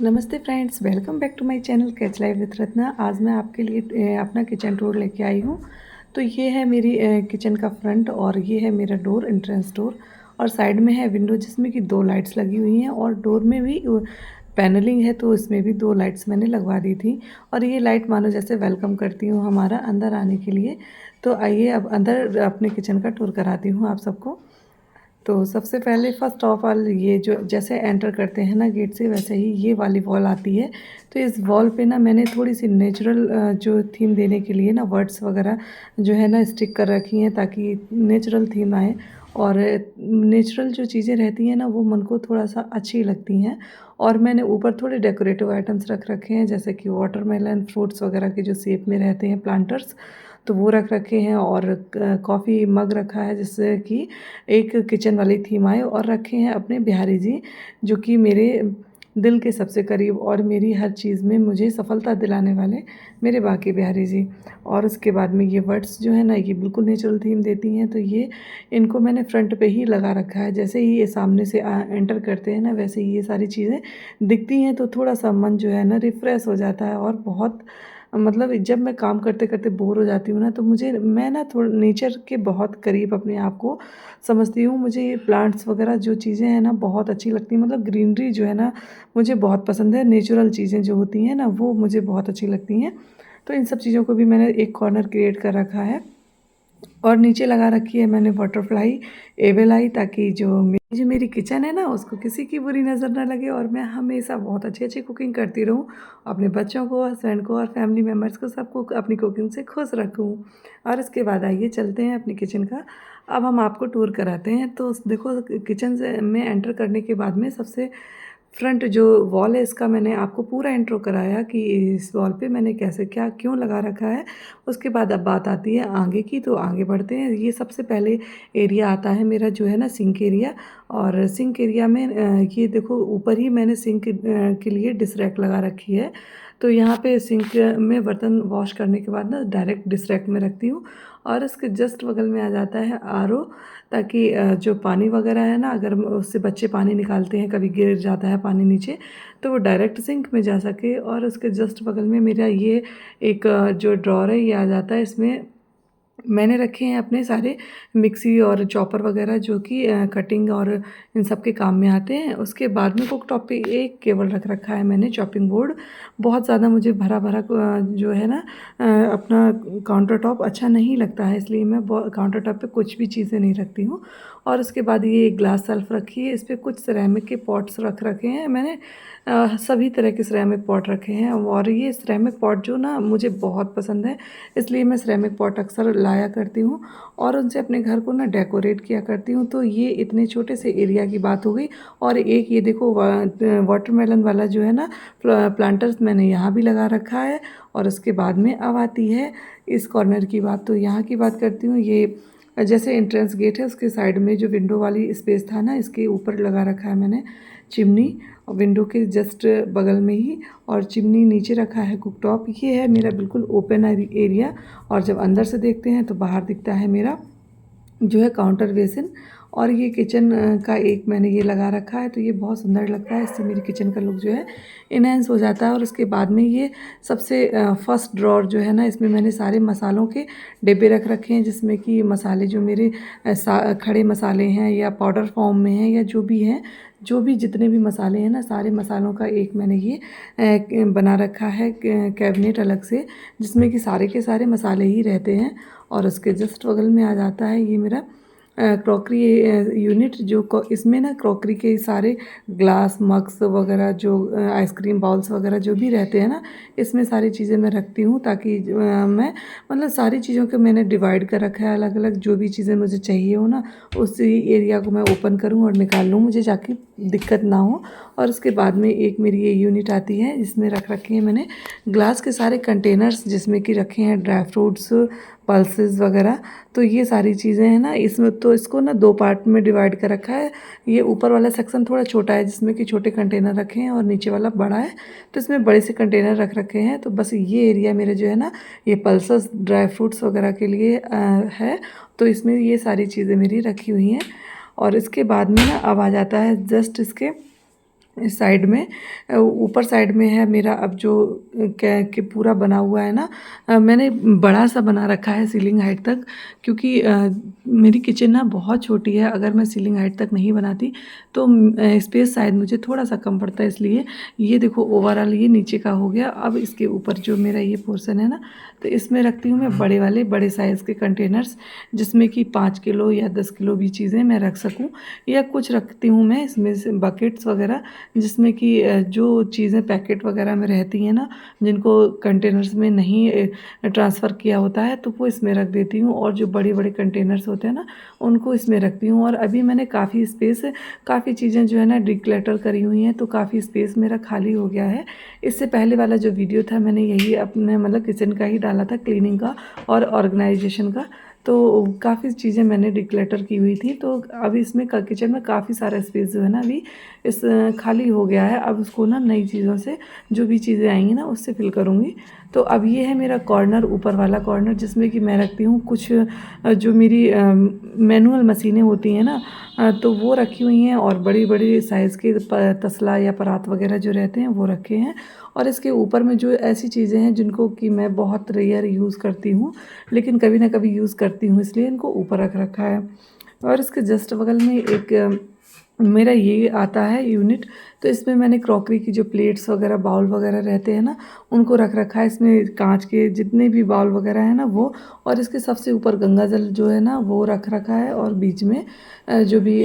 नमस्ते friends, welcome back to my channel catch life with Ratna. आज मैं आपके लिए अपना किचन टूर लेके आई हूँ। तो ये है मेरी किचन का फ्रंट और ये है मेरा डोर, एंट्रेंस डोर। और साइड में है विंडो जिसमें कि 2 लाइट्स लगी हुई हैं और डोर में भी पैनलिंग है, तो इसमें भी 2 लाइट्स मैंने लगवा दी थी। और ये लाइट मानो जैसे वेलकम करती हूँ हमारा अंदर आने के लिए। तो आइए अब अंदर अपने किचन का टूर कराती हूँ आप सबको। तो सबसे पहले फ़र्स्ट ऑफ ऑल ये जो जैसे एंटर करते हैं ना गेट से, वैसे ही ये वाली वॉल आती है। तो इस वॉल पे ना मैंने थोड़ी-सी नेचुरल जो थीम देने के लिए ना वर्ड्स वगैरह जो है ना स्टिक कर रखी हैं, ताकि नेचुरल थीम आए। और नेचुरल जो चीज़ें रहती हैं ना वो मन को थोड़ा-सा अच्छी लगती हैं। और मैंने ऊपर थोड़े डेकोरेटिव आइटम्स रख रखे हैं, जैसे कि वाटरमेलन, फ्रूट्स वगैरह के जो शेप में रहते हैं प्लांटर्स, तो वो रख रखे हैं। और कॉफ़ी मग रखा है जिससे कि एक किचन वाली थीम आए। और रखे हैं अपने बिहारी जी, जो कि मेरे दिल के सबसे करीब और मेरी हर चीज़ में मुझे सफलता दिलाने वाले मेरे बाके बिहारी जी। और उसके बाद में ये वर्ड्स जो है ना ये बिल्कुल नेचुरल थीम देती हैं, तो ये इनको मैंने फ्रंट पे ही लगा रखा है। जैसे ही ये सामने से एंटर करते हैं ना, वैसे ही ये सारी चीज़ें दिखती हैं, तो थोड़ा-सा मन जो है ना रिफ़्रेश हो जाता है। और बहुत मतलब जब मैं काम करते-करते बोर हो जाती हूँ ना, तो मैं ना थोड़ा नेचर के बहुत करीब अपने आप को समझती हूँ। मुझे ये प्लांट्स वगैरह जो चीज़ें हैं ना बहुत अच्छी लगती हैं, मतलब ग्रीनरी जो है ना मुझे बहुत पसंद है। नेचुरल चीज़ें जो होती हैं ना वो मुझे बहुत अच्छी लगती हैं। तो इन सब चीज़ों को भी मैंने एक कॉर्नर क्रिएट कर रखा है। और नीचे लगा रखी है मैंने बटरफ्लाई, एबेल आई, ताकि जो मेरी किचन है ना उसको किसी की बुरी नज़र ना लगे और मैं हमेशा बहुत अच्छी-अच्छी कुकिंग करती रहूँ। अपने बच्चों को, हस्बैंड को और फैमिली मेम्बर्स को सबको अपनी कुकिंग से खुश रखूँ। और इसके बाद आइए चलते हैं अपनी किचन का, अब हम आपको टूर कराते हैं। तो देखो, किचन से में एंटर करने के बाद में सबसे फ्रंट जो वॉल है इसका मैंने आपको पूरा इंट्रो कराया कि इस वॉल पे मैंने कैसे क्या क्यों लगा रखा है। उसके बाद अब बात आती है आगे की, तो आगे बढ़ते हैं। ये सबसे पहले एरिया आता है मेरा जो है ना सिंक एरिया। और सिंक एरिया में ये देखो ऊपर ही मैंने सिंक के लिए डिश रैक लगा रखी है। तो यहाँ पे सिंक में बर्तन वॉश करने के बाद ना डायरेक्ट डिश रैक में रखती हूँ। और इसके जस्ट बगल में आ जाता है आरओ, ताकि जो पानी वगैरह है ना, अगर उससे बच्चे पानी निकालते हैं, कभी गिर जाता है पानी नीचे, तो वो डायरेक्ट सिंक में जा सके। और उसके जस्ट बगल में मेरा ये एक जो ड्रॉअर है ये आ जाता है। इसमें मैंने रखे हैं अपने सारे मिक्सी और चॉपर वगैरह, जो कि कटिंग और इन सब के काम में आते हैं। उसके बाद में कुकटॉप पे एक केवल रख रखा है मैंने चॉपिंग बोर्ड। बहुत ज़्यादा मुझे भरा भरा जो है ना अपना काउंटर टॉप अच्छा नहीं लगता है, इसलिए मैं काउंटर टॉप पे कुछ भी चीज़ें नहीं रखती हूँ। और उसके बाद ये एक ग्लास शेल्फ रखी है, इस पर कुछ सिरेमिक के पॉट्स रख रखे हैं मैंने। सभी तरह के सिरेमिक पॉट रखे हैं। और ये सिरेमिक पॉट जो ना मुझे बहुत पसंद है, इसलिए मैं सिरेमिक पॉट अक्सर लाया करती हूँ और उनसे अपने घर को ना डेकोरेट किया करती हूँ। तो ये इतने छोटे से एरिया की बात हो गई। और एक ये देखो वाटरमेलन वाला जो है ना प्लांटर्स मैंने यहाँ भी लगा रखा है। और उसके बाद में अब आती है इस कॉर्नर की बात। तो यहाँ की बात करती हूँ, ये जैसे एंट्रेंस गेट है उसके साइड में जो विंडो वाली स्पेस था ना, इसके ऊपर लगा रखा है मैंने चिमनी, और विंडो के जस्ट बगल में ही। और चिमनी नीचे रखा है कुकटॉप। ये है मेरा बिल्कुल ओपन एरिया। और जब अंदर से देखते हैं तो बाहर दिखता है मेरा जो है काउंटर बेसिन। और ये किचन का एक मैंने ये लगा रखा है, तो ये बहुत सुंदर लगता है, इससे मेरी किचन का लुक जो है इन्हेंस हो जाता है। और उसके बाद में ये सबसे फर्स्ट ड्रॉर जो है ना, इसमें मैंने सारे मसालों के डिब्बे रख रखे हैं, जिसमें कि मसाले जो मेरे खड़े मसाले हैं या पाउडर फॉर्म में हैं या जो भी हैं, जो भी जितने भी मसाले हैं ना, सारे मसालों का एक मैंने ये बना रखा है कैबिनेट अलग से, जिसमें कि सारे के सारे मसाले ही रहते हैं। और उसके जस्ट बगल में आ जाता है ये मेरा क्रॉकरी यूनिट, जो इसमें ना क्रॉकरी के सारे ग्लास मग्स वगैरह, जो आइसक्रीम बाउल्स वगैरह जो भी रहते हैं ना, इसमें सारी चीज़ें मैं रखती हूँ, ताकि मैं मतलब सारी चीज़ों को मैंने डिवाइड कर रखा है अलग अलग। जो भी चीज़ें मुझे चाहिए हो ना, उसी एरिया को मैं ओपन करूँ और निकाल लूँ, मुझे जाके दिक्कत ना हो। और उसके बाद में एक मेरी ये यूनिट आती है, जिसमें रख रखे हैं मैंने ग्लास के सारे कंटेनर्स, जिसमें कि रखे हैं ड्राई फ्रूट्स, पल्सेस वगैरह। तो ये सारी चीज़ें हैं ना इसमें, तो इसको ना 2 पार्ट में डिवाइड कर रखा है। ये ऊपर वाला सेक्शन थोड़ा छोटा है, जिसमें कि छोटे कंटेनर रखे हैं, और नीचे वाला बड़ा है, तो इसमें बड़े से कंटेनर रख रखे हैं। तो बस ये एरिया मेरे जो है ना, ये पल्सेस ड्राई फ्रूट्स वगैरह के लिए है। तो इसमें ये सारी चीज़ें मेरी रखी हुई हैं। और इसके बाद में ना अब आ जाता है जस्ट इसके इस साइड में ऊपर साइड में है मेरा अब जो क्या कि पूरा बना हुआ है ना, मैंने बड़ा सा बना रखा है सीलिंग हाइट तक, क्योंकि मेरी किचन ना बहुत छोटी है। अगर मैं सीलिंग हाइट तक नहीं बनाती तो स्पेस शायद मुझे थोड़ा सा कम पड़ता है, इसलिए ये देखो ओवरऑल ये नीचे का हो गया। अब इसके ऊपर जो मेरा ये पोर्शन है ना, तो इसमें रखती हूँ मैं बड़े वाले बड़े साइज़ के कंटेनर्स, जिसमें कि 5 किलो या 10 किलो भी चीज़ें मैं रख सकूँ, या कुछ रखती हूँ मैं इसमें से बकेट्स वगैरह, जिसमें कि जो चीज़ें पैकेट वगैरह में रहती हैं ना, जिनको कंटेनर्स में नहीं ट्रांसफ़र किया होता है, तो वो इसमें रख देती हूँ, और जो बड़े-बड़े कंटेनर्स होते हैं ना, उनको इसमें रखती हूँ। और अभी मैंने काफ़ी स्पेस, काफ़ी चीज़ें जो है ना डिक्लटर करी हुई हैं, तो काफ़ी स्पेस मेरा खाली हो गया है। इससे पहले वाला जो वीडियो था मैंने यही अपने मतलब किचन का ही डाला था, क्लीनिंग का और ऑर्गेनाइजेशन का। तो काफ़ी चीज़ें मैंने डिक्लटर की हुई थी, तो अभी इसमें किचन में काफ़ी सारा स्पेस जो है ना अभी इस खाली हो गया है। अब उसको ना नई चीज़ों से, जो भी चीज़ें आएंगी ना उससे फिल करूँगी। तो अब ये है मेरा कॉर्नर, ऊपर वाला कॉर्नर, जिसमें कि मैं रखती हूँ कुछ जो मेरी मैनुअल मशीनें होती हैं ना, तो वो रखी हुई हैं, और बड़ी बड़ी साइज़ के तसला या परात वगैरह जो रहते हैं वो रखे हैं। और इसके ऊपर में जो ऐसी चीज़ें हैं जिनको कि मैं बहुत रेयर यूज़ करती हूँ, लेकिन कभी ना कभी यूज़ करती हूँ, इसलिए इनको ऊपर रख रखा है। और इसके जस्ट बगल में एक मेरा ये आता है यूनिट, तो इसमें मैंने क्रॉकरी की जो प्लेट्स वगैरह बाउल वगैरह रहते हैं ना, उनको रख रखा है। इसमें कांच के जितने भी बाउल वगैरह हैं ना वो, और इसके सबसे ऊपर गंगा जल जो है ना वो रख रखा है, और बीच में जो भी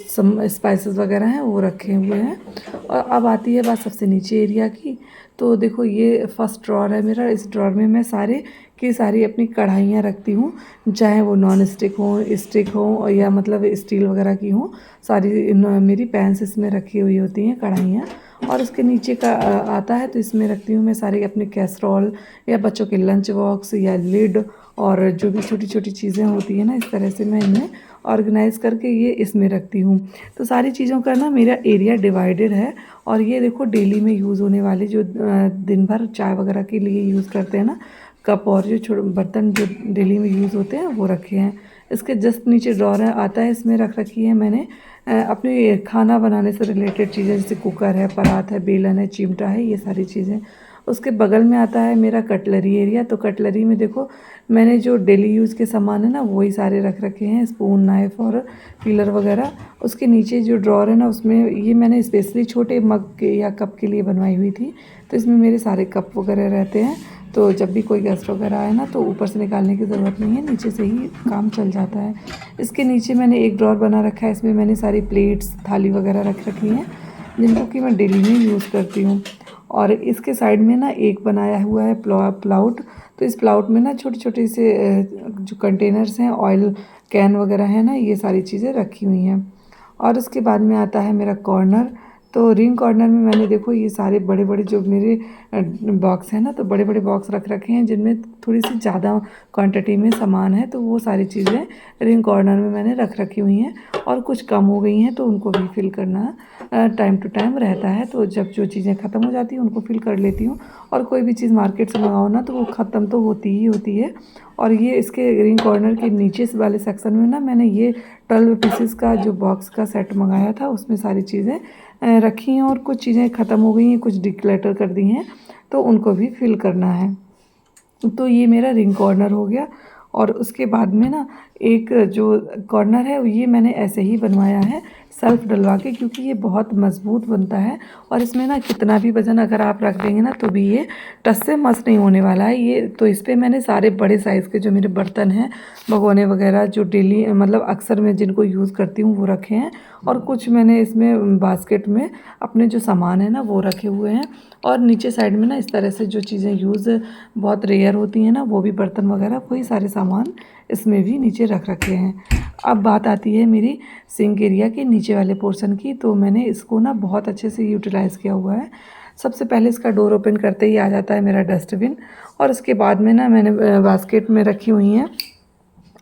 सम स्पाइसेस वगैरह हैं वो रखे हुए हैं। और अब आती है बात सबसे नीचे एरिया की। तो देखो ये फर्स्ट ड्रॉर है मेरा, इस ड्रॉर में मैं सारे की सारी अपनी कढ़ाइयाँ रखती हूँ, चाहे वो नॉन स्टिक हो, स्टिक हो, या मतलब स्टील वगैरह की हो। सारी मेरी पैन्स इसमें रखी हुई होती हैं कढ़ाइयाँ। और उसके नीचे का आता है, तो इसमें रखती हूँ मैं सारी अपने कैसरोल, या बच्चों के लंच बॉक्स, या लिड, और जो भी छोटी छोटी चीज़ें होती हैं ना, इस तरह से मैं इन्हें ऑर्गेनाइज़ करके ये इसमें रखती हूँ। तो सारी चीज़ों का ना मेरा एरिया डिवाइडेड है। और ये देखो डेली में यूज़ होने वाली जो दिन भर चाय वगैरह के लिए यूज़ करते हैं ना, कप और जो छोटे बर्तन जो डेली में यूज़ होते हैं वो रखे हैं। इसके जस्ट नीचे ड्रॉर आता है, इसमें रख रखी है मैंने अपने खाना बनाने से रिलेटेड चीज़ें, जैसे कुकर है, परात है, बेलन है, चिमटा है, ये सारी चीज़ें। उसके बगल में आता है मेरा कटलरी एरिया। तो कटलरी में देखो मैंने जो डेली यूज़ के सामान है ना वही सारे रख रखे हैं, स्पून, नाइफ़ और पीलर वगैरह। उसके नीचे जो ड्रॉर है ना, उसमें ये मैंने स्पेशली छोटे मग के या कप के लिए बनवाई हुई थी, तो इसमें मेरे सारे कप वगैरह रहते हैं। तो जब भी कोई गेस्ट वगैरह आए ना, तो ऊपर से निकालने की ज़रूरत नहीं है, नीचे से ही काम चल जाता है। इसके नीचे मैंने एक ड्रॉर बना रखा है, इसमें मैंने सारी प्लेट्स, थाली वगैरह रख रखी हैं, जिनको कि मैं डेली में यूज़ करती हूँ। और इसके साइड में ना एक बनाया हुआ है प्लाउट। तो इस प्लाउट में ना छोटे छोटे से जो कंटेनर्स हैं, ऑयल कैन वगैरह है ना, ये सारी चीज़ें रखी हुई हैं। और उसके बाद में आता है मेरा कॉर्नर। तो रिंग कॉर्नर में मैंने देखो ये सारे बड़े बड़े जो मेरे बॉक्स हैं ना, तो बड़े बड़े बॉक्स रख रखे हैं, जिनमें थोड़ी सी ज़्यादा क्वांटिटी में सामान है, तो वो सारी चीज़ें रिंग कॉर्नर में मैंने रख रखी हुई हैं। और कुछ कम हो गई हैं तो उनको भी फिल करना टाइम टू टाइम रहता है। तो जब जो चीज़ें ख़त्म हो जाती हैं उनको फिल कर लेती हूँ। और कोई भी चीज़ मार्केट से मंगाओ ना, तो वो ख़त्म तो होती ही होती है। और ये इसके रिंग कॉर्नर के नीचे से वाले सेक्शन में ना मैंने ये 12 पीसेस का जो बॉक्स का सेट मंगाया था, उसमें सारी चीज़ें रखी हैं। और कुछ चीज़ें ख़त्म हो गई हैं, कुछ डिक्लटर कर दी हैं, तो उनको भी फिल करना है। तो ये मेरा रिंग कॉर्नर हो गया। और उसके बाद में ना एक जो कॉर्नर है ये मैंने ऐसे ही बनवाया है, सेल्फ डलवा के, क्योंकि ये बहुत मज़बूत बनता है। और इसमें ना कितना भी वज़न अगर आप रख देंगे ना, तो भी ये टस से मस नहीं होने वाला है ये। तो इस पर मैंने सारे बड़े साइज़ के जो मेरे बर्तन हैं, भगोने वगैरह, जो डेली मतलब अक्सर मैं जिनको यूज़ करती हूँ वो रखे हैं। और कुछ मैंने इसमें बास्केट में अपने जो सामान है ना वो रखे हुए हैं। और नीचे साइड में ना इस तरह से जो चीज़ें यूज़ बहुत रेयर होती हैं ना, वो भी बर्तन वगैरह, वही सारे सामान इसमें भी नीचे रख रखे हैं। अब बात आती है मेरी सिंक एरिया के नीचे वाले पोर्शन की। तो मैंने इसको ना बहुत अच्छे से यूटिलाइज़ किया हुआ है। सबसे पहले इसका डोर ओपन करते ही आ जाता है मेरा डस्टबिन। और उसके बाद में ना मैंने बास्केट में रखी हुई हैं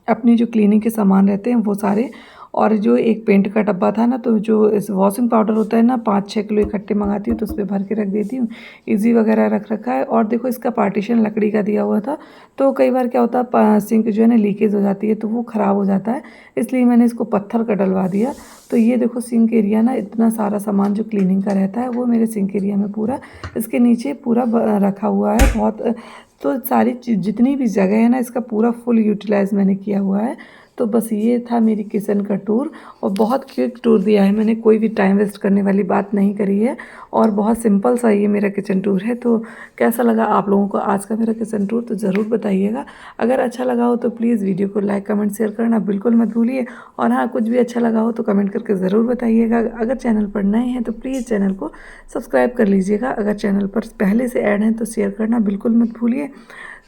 अपनी जो क्लीनिंग के सामान रहते हैं वो सारे। और जो एक पेंट का डब्बा था ना, तो जो इस वॉशिंग पाउडर होता है ना, 5-6 किलो इकट्ठे मंगाती हूँ तो उस पे भर के रख देती हूँ। ईज़ी वगैरह रख रखा है। और देखो इसका पार्टीशन लकड़ी का दिया हुआ था, तो कई बार क्या होता है सिंक जो है ना लीकेज हो जाती है तो वो ख़राब हो जाता है, इसलिए मैंने इसको पत्थर का डलवा दिया। तो ये देखो सिंक एरिया ना, इतना सारा सामान जो क्लीनिंग का रहता है वो मेरे सिंक एरिया में पूरा इसके नीचे पूरा रखा हुआ है। बहुत तो सारी चीज़ जितनी भी जगह है ना, इसका पूरा फुल यूटिलाइज़ मैंने किया हुआ है। तो बस ये था मेरी किचन का टूर, और बहुत क्विक टूर दिया है मैंने, कोई भी टाइम वेस्ट करने वाली बात नहीं करी है, और बहुत सिंपल सा ये मेरा किचन टूर है। तो कैसा लगा आप लोगों को आज का मेरा किचन टूर, तो ज़रूर बताइएगा। अगर अच्छा लगा हो तो प्लीज़ वीडियो को लाइक कमेंट शेयर करना बिल्कुल मत भूलिए। और हाँ, कुछ भी अच्छा लगा हो तो कमेंट करके ज़रूर बताइएगा। अगर चैनल पर नए हैं तो प्लीज़ चैनल को सब्सक्राइब कर लीजिएगा। अगर चैनल पर पहले से ऐड हैं तो शेयर करना बिल्कुल मत भूलिए।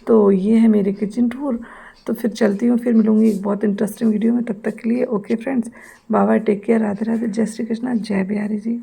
तो ये है मेरे किचन टूर। तो फिर चलती हूँ, फिर मिलूँगी एक बहुत इंटरेस्टिंग वीडियो में। तब तक के लिए okay friends, bye bye, take care, Radhe Radhe, जय श्री कृष्णा, जय बिहारी जी।